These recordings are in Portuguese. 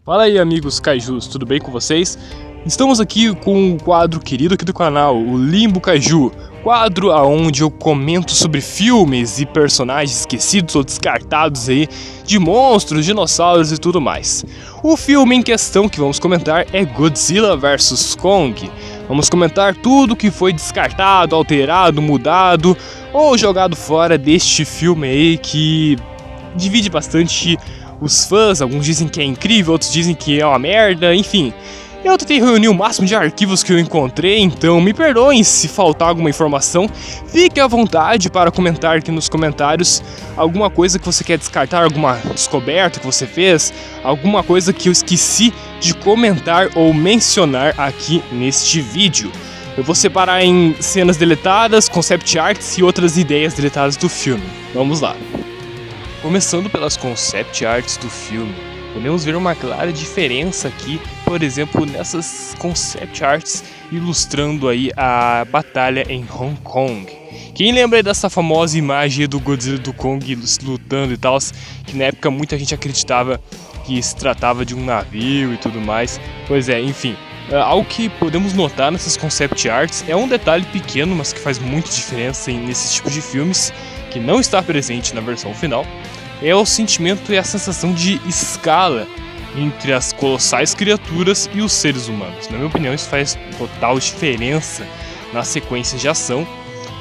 Fala aí, amigos Kaijus, tudo bem com vocês? Estamos aqui com um quadro querido aqui do canal, o Limbo Kaiju, quadro onde eu comento sobre filmes e personagens esquecidos ou descartados aí de monstros, dinossauros e tudo mais. O filme em questão que vamos comentar é Godzilla vs Kong. Vamos comentar tudo que foi descartado, alterado, mudado ou jogado fora deste filme aí que divide bastante os fãs. Alguns dizem que é incrível, outros dizem que é uma merda, enfim. Eu tentei reunir o máximo de arquivos que eu encontrei, então me perdoem se faltar alguma informação. Fique à vontade para comentar aqui nos comentários alguma coisa que você quer descartar, alguma descoberta que você fez, alguma coisa que eu esqueci de comentar ou mencionar aqui neste vídeo. Eu vou separar em cenas deletadas, concept arts e outras ideias deletadas do filme. Vamos lá. Começando pelas concept arts do filme, podemos ver uma clara diferença aqui, por exemplo, nessas concept arts ilustrando aí a batalha em Hong Kong. Quem lembra aí dessa famosa imagem do Godzilla e do Kong lutando e tal, que na época muita gente acreditava que se tratava de um navio e tudo mais. Pois é, enfim, algo que podemos notar nessas concept arts é um detalhe pequeno, mas que faz muita diferença nesse tipo de filmes, que não está presente na versão final. É o sentimento e a sensação de escala entre as colossais criaturas e os seres humanos. Na minha opinião, isso faz total diferença na sequência de ação,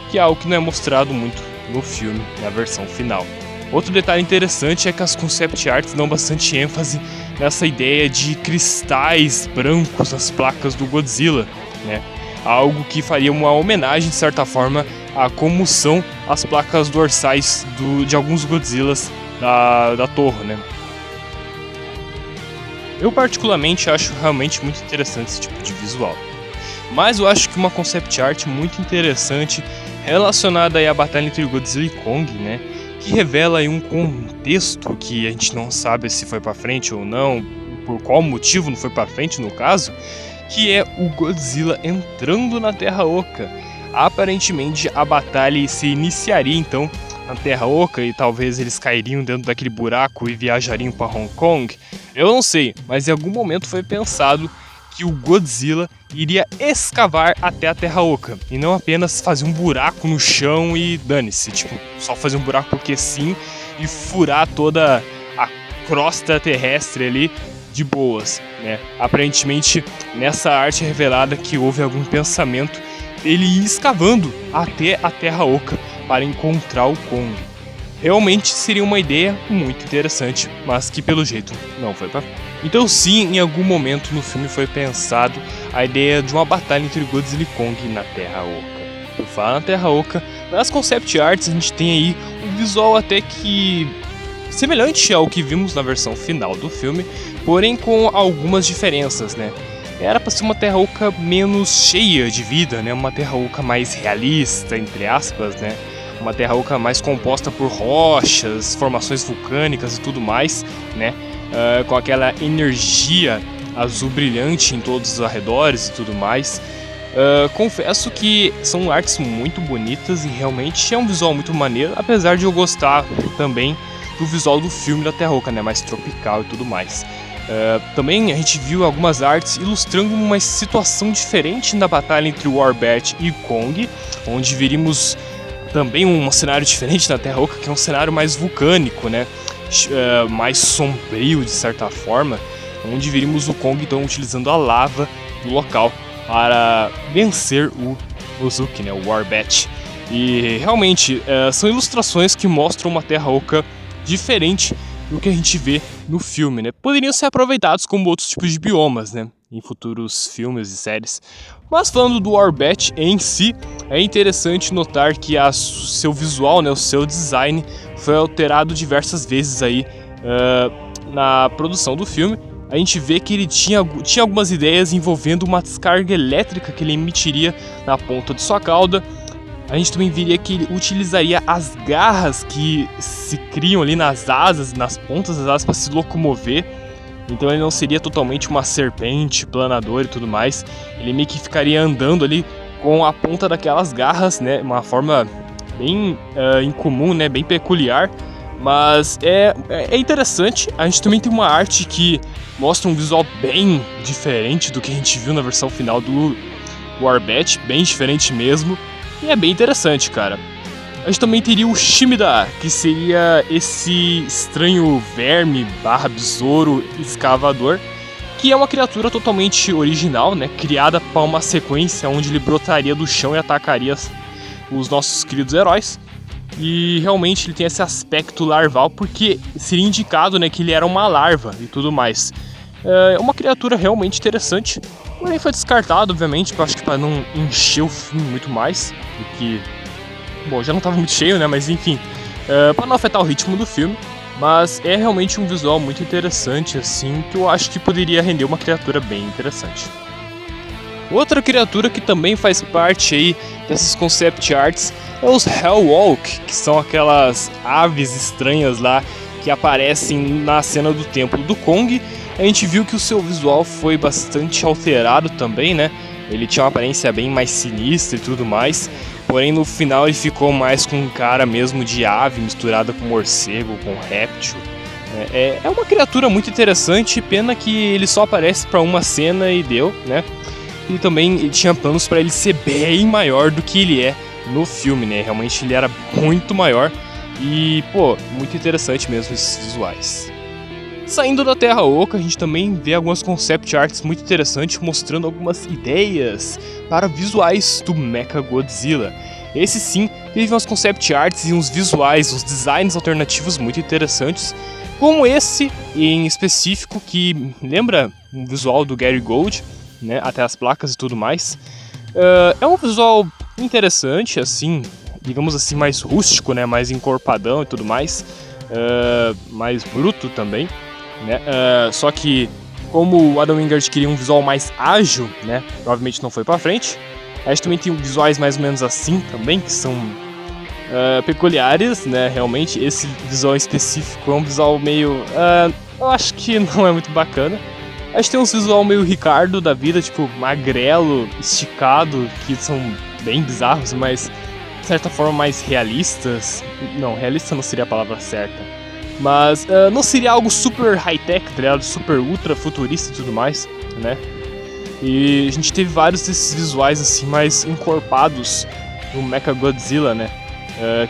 que é algo que não é mostrado muito no filme, na versão final. Outro detalhe interessante é que as concept arts dão bastante ênfase nessa ideia de cristais brancos nas placas do Godzilla, né? Algo que faria uma homenagem, de certa forma, a como são as placas dorsais de alguns Godzillas da torre, né? Eu particularmente acho realmente muito interessante esse tipo de visual. Mas eu acho que uma concept art muito interessante relacionada aí à batalha entre Godzilla e Kong, né? Que revela aí um contexto que a gente não sabe se foi pra frente ou não, por qual motivo não foi pra frente no caso, que é o Godzilla entrando na Terra Oca. Aparentemente a batalha se iniciaria então na Terra Oca e talvez eles cairiam dentro daquele buraco e viajariam para Hong Kong. Eu não sei, mas em algum momento foi pensado que o Godzilla iria escavar até a Terra Oca e não apenas fazer um buraco no chão e dane-se, tipo, só fazer um buraco porque sim e furar toda a crosta terrestre ali de boas, né? Aparentemente nessa arte é revelada que houve algum pensamento dele ir escavando até a Terra Oca para encontrar o Kong. Realmente seria uma ideia muito interessante, mas que pelo jeito não foi pra frente. Então sim, em algum momento no filme foi pensado a ideia de uma batalha entre Godzilla e Kong na Terra Oca. Por falar na Terra Oca, nas concept arts a gente tem aí um visual até que semelhante ao que vimos na versão final do filme, porém com algumas diferenças, né? Era para ser uma Terra Oca menos cheia de vida, né? Uma Terra Oca mais realista, entre aspas, né? Uma Terra Oca mais composta por rochas, formações vulcânicas e tudo mais, né? Com aquela energia azul brilhante em todos os arredores e tudo mais. Confesso que são artes muito bonitas e realmente é um visual muito maneiro, apesar de eu gostar também do visual do filme da Terra Oca, né? Mais tropical e tudo mais. Também a gente viu algumas artes ilustrando uma situação diferente na batalha entre o Warbet e Kong, onde viríamos também um cenário diferente na Terra Oca, que é um cenário mais vulcânico, né? Mais sombrio de certa forma, onde viríamos o Kong então utilizando a lava do local para vencer o Ozuki, né? O Warbet. E realmente são ilustrações que mostram uma Terra Oca diferente do que a gente vê no filme, né? Poderiam ser aproveitados como outros tipos de biomas, né? Em futuros filmes e séries. Mas falando do Warbet em si, é interessante notar que seu visual, né? O seu design foi alterado diversas vezes aí na produção do filme. A gente vê que ele tinha algumas ideias envolvendo uma descarga elétrica que ele emitiria na ponta de sua cauda. A gente também veria que ele utilizaria as garras que se criam ali nas asas, nas pontas das asas para se locomover. Então ele não seria totalmente uma serpente, planador e tudo mais. Ele meio que ficaria andando ali com a ponta daquelas garras, né? Uma forma bem incomum, né? Bem peculiar. Mas é interessante. A gente também tem uma arte que mostra um visual bem diferente do que a gente viu na versão final do Warband, bem diferente mesmo. E é bem interessante, cara. A gente também teria o Shimida, que seria esse estranho verme / besouro escavador, que é uma criatura totalmente original, né? Criada para uma sequência onde ele brotaria do chão e atacaria os nossos queridos heróis. E realmente ele tem esse aspecto larval, porque seria indicado, né, que ele era uma larva e tudo mais. É uma criatura realmente interessante, porém foi descartado, obviamente, porque eu acho que para não encher o filme muito mais do que... Bom, já não estava muito cheio, né, mas enfim, para não afetar o ritmo do filme. Mas é realmente um visual muito interessante, assim, que eu acho que poderia render uma criatura bem interessante. Outra criatura que também faz parte aí dessas concept arts é os Hellwalk, que são aquelas aves estranhas lá que aparecem na cena do Templo do Kong. A gente viu que o seu visual foi bastante alterado também, né? Ele tinha uma aparência bem mais sinistra e tudo mais. Porém, no final ele ficou mais com um cara mesmo de ave misturada com morcego, com réptil. É uma criatura muito interessante, pena que ele só aparece para uma cena e deu, né? E também ele tinha planos para ele ser bem maior do que ele é no filme, né? Realmente ele era muito maior e, pô, muito interessante mesmo esses visuais. Saindo da Terra Oca, a gente também vê algumas concept arts muito interessantes mostrando algumas ideias para visuais do Mechagodzilla. Esse sim teve umas concept arts e uns visuais, uns designs alternativos muito interessantes, como esse em específico que lembra um visual do Gary Gold, né, até as placas e tudo mais. É um visual interessante, assim, digamos assim, mais rústico, né, mais encorpadão e tudo mais, mais bruto também. Né? Só que como o Adam Wingard queria um visual mais ágil, né, provavelmente não foi pra frente. A gente também tem visuais mais ou menos assim também, que são peculiares, né, realmente. Esse visual específico é um visual meio... eu acho que não é muito bacana. A gente tem um visual meio Ricardo da vida, tipo magrelo, esticado, que são bem bizarros, mas de certa forma mais realistas. Não, realista não seria a palavra certa. Mas não seria algo super high-tech, tá ligado? Super ultra futurista e tudo mais, né? E a gente teve vários desses visuais assim mais encorpados no Mechagodzilla, né?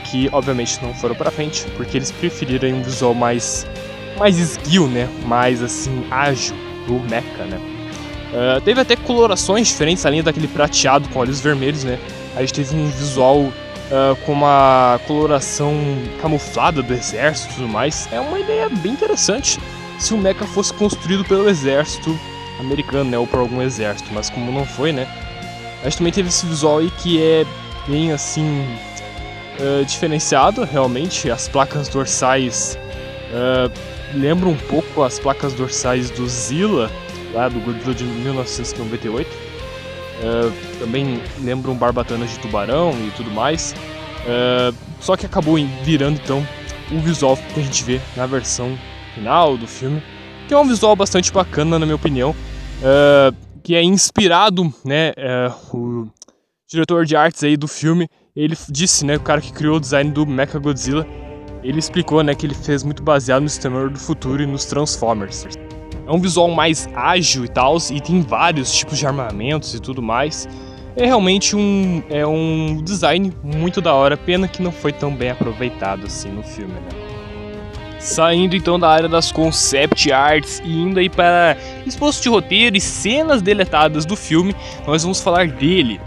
Que obviamente não foram pra frente, porque eles preferiram um visual mais esguio, né? Mais assim, ágil do Mecha, né? Teve até colorações diferentes, além daquele prateado com olhos vermelhos, né? A gente teve um visual com uma coloração camuflada do exército e tudo mais. É uma ideia bem interessante se o mecha fosse construído pelo exército americano, né, ou por algum exército, mas como não foi, né, a gente também teve esse visual aí que é bem assim diferenciado, realmente. As placas dorsais lembram um pouco as placas dorsais do Zilla, lá do Godzilla de 1998. Também lembram barbatanas de tubarão e tudo mais, só que acabou virando então o visual que a gente vê na versão final do filme, que é um visual bastante bacana na minha opinião, que é inspirado, né, o diretor de artes aí do filme, ele disse, né, o cara que criou o design do Mechagodzilla, ele explicou, né, que ele fez muito baseado no Exterminador do Futuro e nos Transformers. É um visual mais ágil e tal, e tem vários tipos de armamentos e tudo mais. É realmente um design muito da hora, pena que não foi tão bem aproveitado assim no filme, né? Saindo então da área das concept arts e indo aí para esboço de roteiro e cenas deletadas do filme, nós vamos falar dele.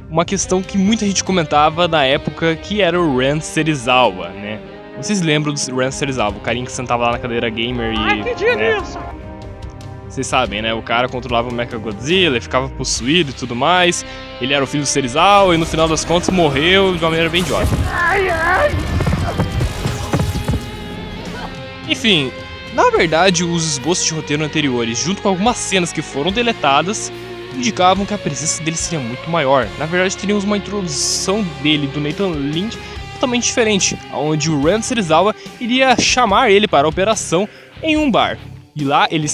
Uma questão que muita gente comentava na época, que era o Ren Serizawa, né? Vocês lembram do Ren Serizawa, o carinha que sentava lá na cadeira gamer e... Ai, que dia disso! Vocês sabem, né? O cara controlava o Mechagodzilla, ele ficava possuído e tudo mais. Ele era o filho do Serizawa e no final das contas morreu de uma maneira bem idiota. Ai, ai. Enfim, na verdade, os esboços de roteiro anteriores, junto com algumas cenas que foram deletadas, indicavam que a presença dele seria muito maior. Na verdade, teríamos uma introdução dele, do Nathan Lind, totalmente diferente, onde o Ren Serizawa iria chamar ele para a operação em um bar. E lá ele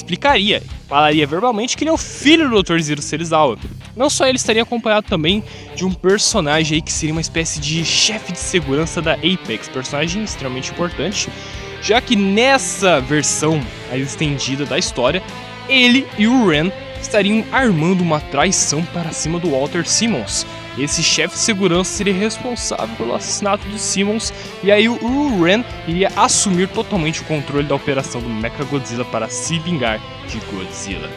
falaria verbalmente que ele é o filho do Dr. Zero Serizawa. Não só ele estaria acompanhado também de um personagem aí que seria uma espécie de chefe de segurança da Apex, personagem extremamente importante, já que nessa versão mais estendida da história, ele e o Ren estariam armando uma traição para cima do Walter Simmons. Esse chefe de segurança seria responsável pelo assassinato de Simmons, e aí o Ren iria assumir totalmente o controle da operação do Mechagodzilla para se vingar de Godzilla.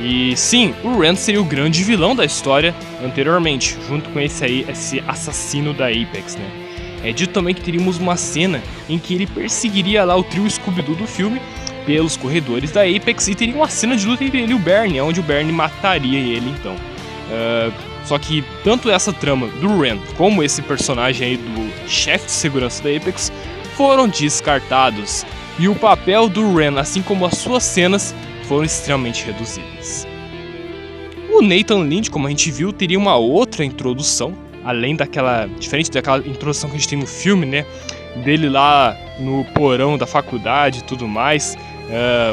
E sim, o Ren seria o grande vilão da história anteriormente, junto com esse assassino da Apex, né? É dito também que teríamos uma cena em que ele perseguiria lá o trio Scooby-Doo do filme pelos corredores da Apex, e teria uma cena de luta entre ele e o Bernie, onde o Bernie mataria ele então. Só que tanto essa trama do Ren como esse personagem aí do chefe de segurança da Apex foram descartados, e o papel do Ren, assim como as suas cenas, foram extremamente reduzidas. O Nathan Lynch, como a gente viu, teria uma outra introdução, diferente daquela introdução que a gente tem no filme, né? Dele lá no porão da faculdade e tudo mais,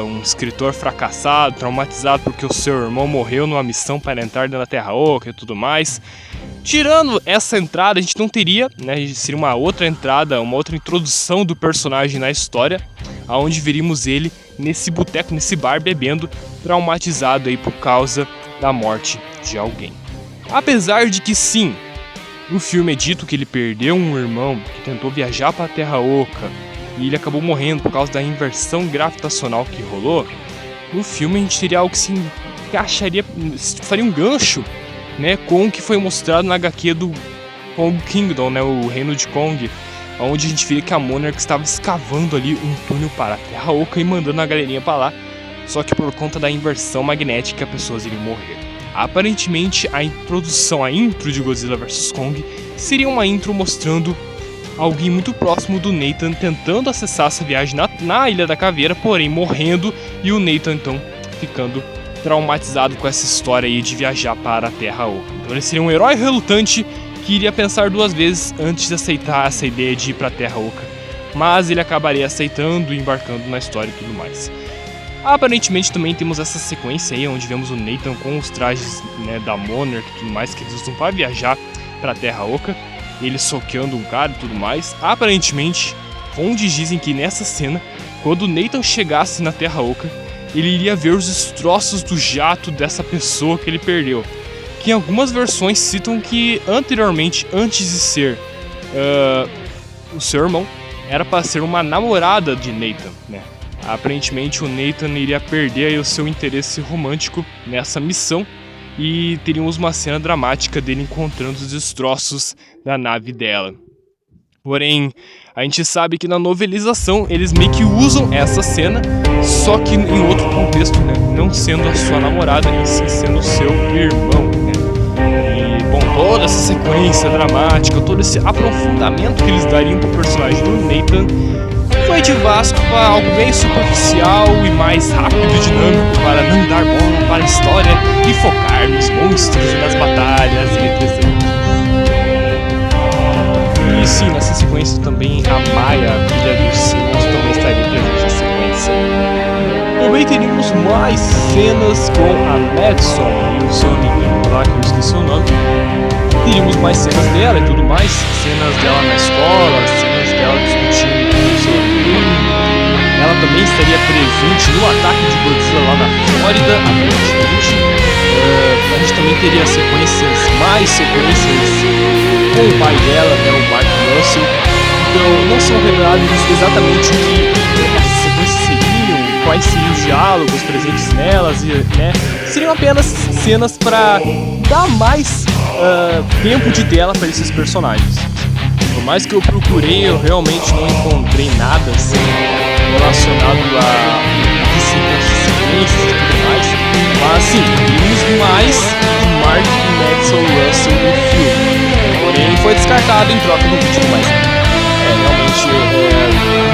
um escritor fracassado, traumatizado porque o seu irmão morreu numa missão para entrar na Terra Oca e tudo mais. Tirando essa entrada, a gente não teria, né? Seria uma outra entrada, uma outra introdução do personagem na história, aonde veríamos ele nesse boteco, nesse bar, bebendo, traumatizado aí por causa da morte de alguém. Apesar de que sim, no filme é dito que ele perdeu um irmão que tentou viajar para a Terra Oca e ele acabou morrendo por causa da inversão gravitacional que rolou. No filme a gente teria algo que se encaixaria, faria um gancho, né, com o que foi mostrado na HQ do Kong Kingdom, né, o Reino de Kong, onde a gente via que a Monarch estava escavando ali um túnel para a Terra Oca e mandando a galerinha para lá, só que por conta da inversão magnética, pessoas iriam morrer. Aparentemente, a intro de Godzilla vs Kong seria uma intro mostrando alguém muito próximo do Nathan tentando acessar essa viagem na Ilha da Caveira, porém morrendo, e o Nathan então ficando traumatizado com essa história aí de viajar para a Terra Oca. Então ele seria um herói relutante que iria pensar duas vezes antes de aceitar essa ideia de ir para a Terra Oca, mas ele acabaria aceitando e embarcando na história e tudo mais. Aparentemente também temos essa sequência aí, onde vemos o Nathan com os trajes, né, da Monarch e tudo mais, que eles usam para viajar para a Terra Oca, ele soqueando um cara e tudo mais. Aparentemente, fontes dizem que nessa cena, quando o Nathan chegasse na Terra Oca, ele iria ver os destroços do jato dessa pessoa que ele perdeu, que em algumas versões citam que anteriormente, antes de ser o seu irmão, era para ser uma namorada de Nathan, né? Aparentemente o Nathan iria perder aí o seu interesse romântico nessa missão, e teríamos uma cena dramática dele encontrando os destroços da nave dela. Porém, a gente sabe que na novelização eles meio que usam essa cena, só que em outro contexto, né? Não sendo a sua namorada, e sim sendo o seu irmão, né? E, bom, toda essa sequência dramática, todo esse aprofundamento que eles dariam pro personagem do Nathan foi de Vasco para algo bem superficial e mais rápido e dinâmico, para não dar bola para a história e focar nos monstros e nas batalhas eletrizantes. E sim, nessa sequência também a Maya, a filha dos Simmons, também estaria presente na sequência. Também teríamos mais cenas com a Madison e o seu amiguinho lá, que eu esqueci o nome. Teríamos mais cenas dela e tudo mais, cenas dela na escola, cenas dela discutindo com o seu amigo. Ela também estaria presente no ataque de Godzilla lá na Flórida, aparentemente. A gente também teria mais sequências com o pai dela, né, o Mark Russell. Então não são revelados exatamente o que essas sequências seriam, quais seriam os diálogos presentes nelas, né? Seriam apenas cenas para dar mais tempo de tela para esses personagens. Por mais que eu procurei, eu realmente não encontrei nada assim relacionado a sequências e tudo mais. Mas sim, vimos mais do Mark e Maxwell Russell no filme. Porém, foi descartado em troca do vídeo, mas realmente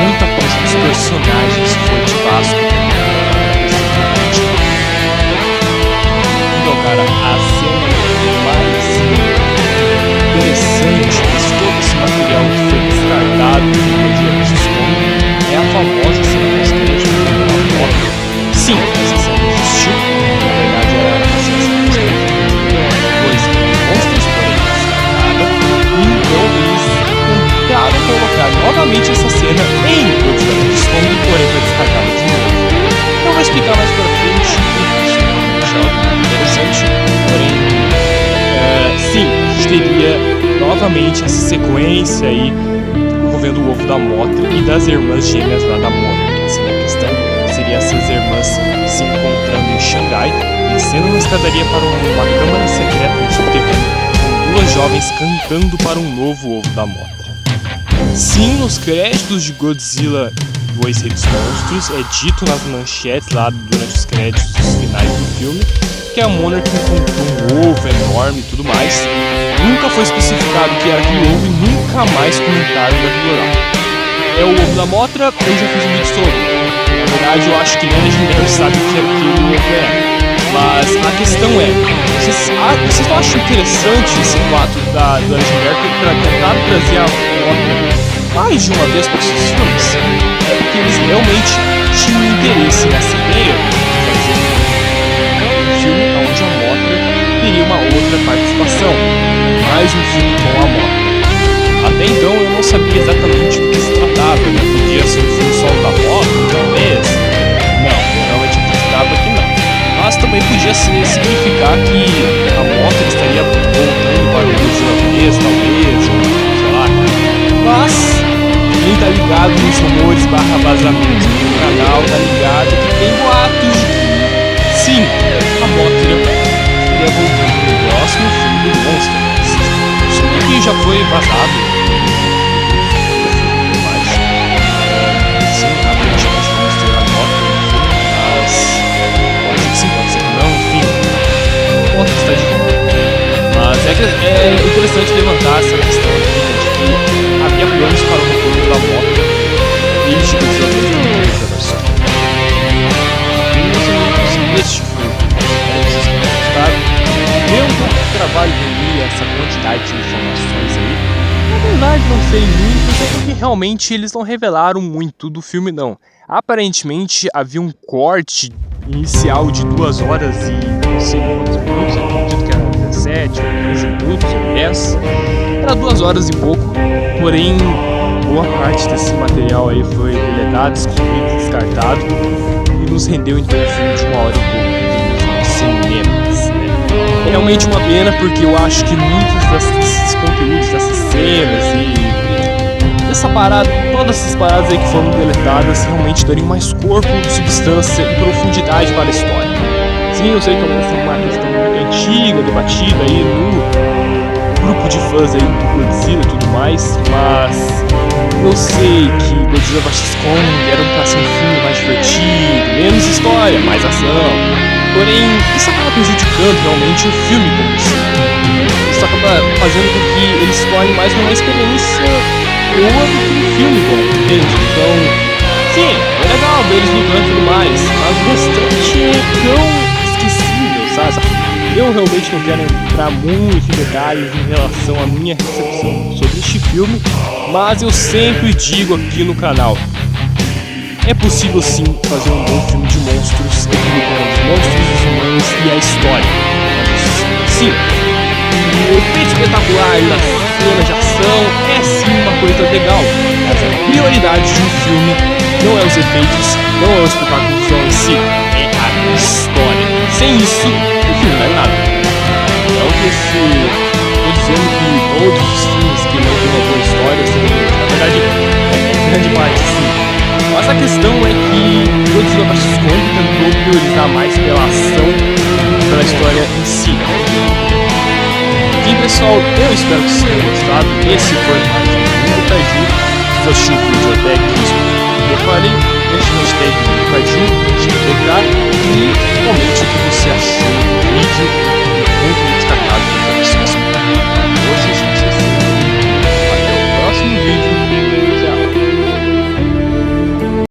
muita coisa dos personagens foi de Vasco. Então, cara, a cena mais interessante de todo esse material que foi descartado no dia de Stone é a famosa cena pós-crédito da foto destacar novamente essa cena em Godzilla vs Kong, porém foi destacada de novo. Eu vou explicar mais pra frente, isso é algo interessante, porém, sim, a gente teria novamente essa sequência aí envolvendo o ovo da Mothra e das irmãs gêmeas lá da Mothra. Essa é a questão, seria essas irmãs se encontrando em Xangai, descendo uma escadaria para uma câmara secreta no subterrâneo, com duas jovens cantando para um novo ovo da Mothra. Sim, nos créditos de Godzilla 2 Rei dos Monstros é dito nas manchetes lá durante os créditos finais do filme que a Monarch encontrou um ovo enorme e tudo mais. Nunca foi especificado o que era aquele ovo e nunca mais comentaram daquilo lá. É o ovo da Mothra, eu já fiz um vídeo sobre. Na verdade, eu acho que nem a Legendary sabe o que aquele ovo é. Mas a questão é, vocês não acham interessante esse fato da Legendary tentar trazer a Mothra mais de uma vez para esses filmes? É porque eles realmente tinham interesse nessa ideia de fazer um filme onde a Mothra teria uma outra participação, mais um filme com a Mothra. Até então eu não sabia exatamente do que se tratava, né? Podia ser um filme solo da Mothra, talvez. Não, eu realmente acreditava que não. Mas também podia significar que a Mothra estaria voltando para o Godzilla 3, talvez, ou sei lá. Mas quem tá ligado nos rumores /vazamentos do canal tá ligado que tem boatos de que sim, a Mothra estaria voltando no próximo filme do Monsters. Isso que já foi vazado. Mas sim, aparentemente vamos ter a Mothra no filme, mas pode ser que sim, pode ser que não, enfim. A Mothra está de volta. Mas é interessante levantar essa questão aqui, né, de que havia planos para o retorno da Mothra desde que os outros da versão. E não sei muito se este filme, vocês gostaram, deu um pouco de trabalho reunir essa quantidade de informações aí. Na verdade não sei muito, até porque realmente eles não revelaram muito do filme não. Aparentemente havia um corte inicial de 2 horas e não sei quantos minutos, eu acredito que era 17, 15 minutos ou 10. Era 2 horas e pouco, porém boa parte desse material aí foi deletado, excluído, descartado e nos rendeu então um filme de 1 hora e pouco nos cinemas, né? É realmente uma pena porque eu acho que muitos desses conteúdos, dessas cenas e essa parada, todas essas paradas aí que foram deletadas realmente dariam mais corpo, substância e profundidade para a história. Sim, eu sei que é uma questão muito antiga, debatida aí no grupo de fãs aí do Godzilla e tudo mais, mas eu sei que Godzilla vs Kong era pra ser um filme mais divertido, menos história, mais ação. Porém, isso acaba prejudicando realmente o filme como isso. Isso acaba fazendo com que ele se torne mais uma experiência boa do que um filme bom, entende? Então, sim, é legal ver eles lutando e tudo mais, mas o restante é tão esquecível, sabe? Eu realmente não quero entrar muito em detalhes em relação à minha recepção sobre este filme, mas eu sempre digo aqui no canal, é possível sim fazer um bom filme de monstros, equilibrando os monstros, os humanos e a história. Sim, o efeito espetacular da cena de ação é sim uma coisa legal, mas a prioridade de um filme não é os efeitos, não é o espetáculo visual em si, é a história. Sem isso, o filme não é nada. Não que estou dizendo que todos os filmes que não têm uma boa história são ruins. Na verdade, é grande parte sim. Mas a questão é que Godzilla vs Kong tentou priorizar mais pela ação e pela história em si. Enfim, pessoal, eu espero que vocês tenham gostado. Esse foi mais um vídeo do Kaiju. Se você assistiu o vídeo até aqui, eu falei, deixe no hashtag do Kaiju, GPK, e comente o que você achou do vídeo.